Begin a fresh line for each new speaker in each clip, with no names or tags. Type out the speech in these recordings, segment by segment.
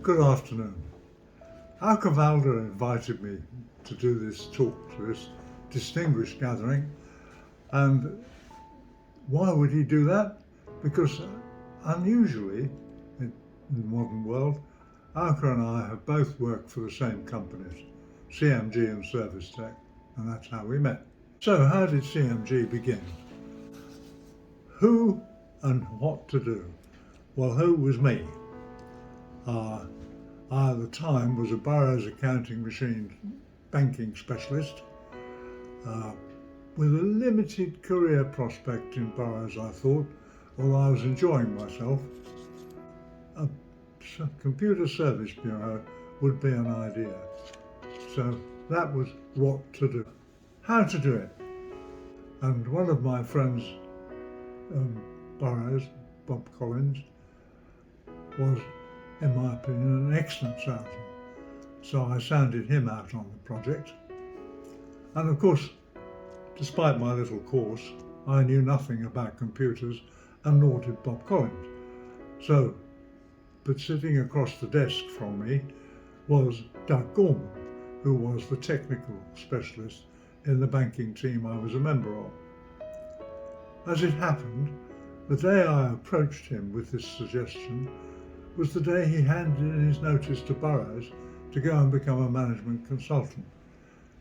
Good afternoon. Valder invited me to do this talk to this distinguished gathering, and why would he do that? Because unusually in the modern world, Alka and I have both worked for the same companies, CMG and Service Tech, and that's how we met. So how did CMG begin? Who and what to do? Well, who was me? I at the time was a Burroughs accounting machine banking specialist with a limited career prospect in Burroughs, I thought, although I was enjoying myself. A computer service bureau would be an idea. So that was what to do. How to do it? And one of my friends, Burroughs, Bob Collins, was, in my opinion, an excellent salesman. So I sounded him out on the project. And of course, despite my little course, I knew nothing about computers, and nor did Bob Collins. But sitting across the desk from me was Doug Gorman, who was the technical specialist in the banking team I was a member of. As it happened, the day I approached him with this suggestion was the day he handed in his notice to Burroughs to go and become a management consultant.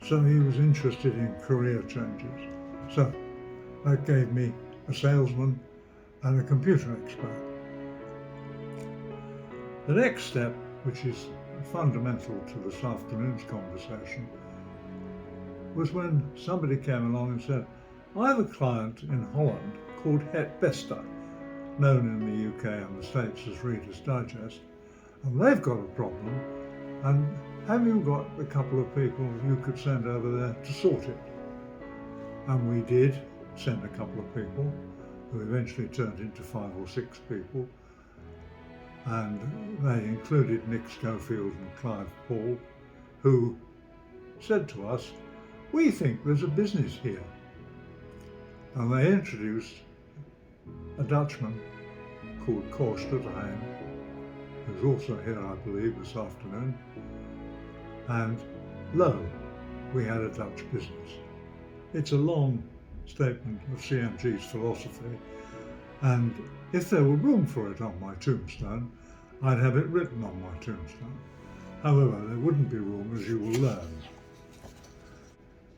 So he was interested in career changes. So that gave me a salesman and a computer expert. The next step, which is fundamental to this afternoon's conversation, was when somebody came along and said, I have a client in Holland called Het Bester, known in the UK and the States as Reader's Digest, and they've got a problem, and have you got a couple of people you could send over there to sort it? And we did send a couple of people, who eventually turned into 5 or 6 people, and they included Nick Schofield and Clive Paul, who said to us, we think there's a business here. And they introduced a Dutchman called Cor Stutterheim, who's also here, I believe, this afternoon. And lo, we had a Dutch business. It's a long statement of CMG's philosophy, and if there were room for it on my tombstone, I'd have it written on my tombstone. However, there wouldn't be room, as you will learn.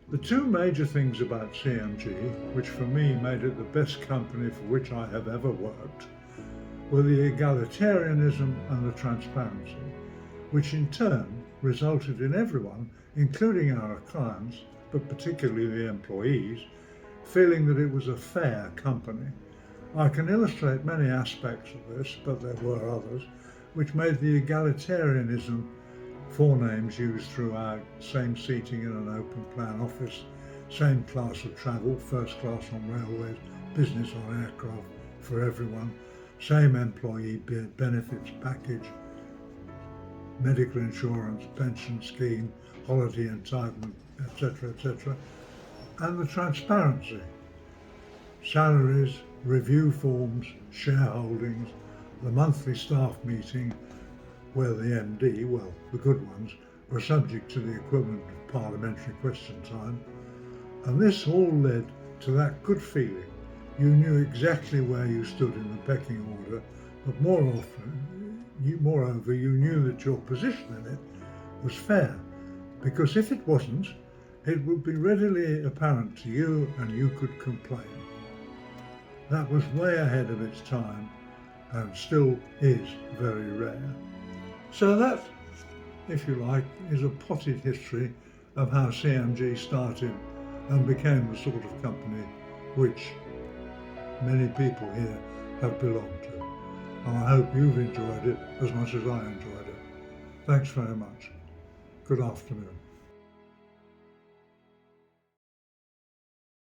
The two major things about CMG, which for me made it the best company for which I have ever worked, were the egalitarianism and the transparency, which in turn resulted in everyone, including our clients, but particularly the employees, feeling that it was a fair company. I can illustrate many aspects of this, but there were others, which made the egalitarianism, four names used throughout, same seating in an open plan office, same class of travel, first class on railways, business on aircraft for everyone, same employee benefits package, medical insurance, pension scheme, holiday entitlement, etc., and the transparency, salaries, review forms, shareholdings, the monthly staff meeting where the MD, well, the good ones, were subject to the equivalent of parliamentary question time. And this all led to that good feeling. You knew exactly where you stood in the pecking order, but moreover, you knew that your position in it was fair, because if it wasn't, it would be readily apparent to you and you could complain. That was way ahead of its time and still is very rare. So that, if you like, is a potted history of how CMG started and became the sort of company which many people here have belonged to. And I hope you've enjoyed it as much as I enjoyed it. Thanks very much. Good afternoon.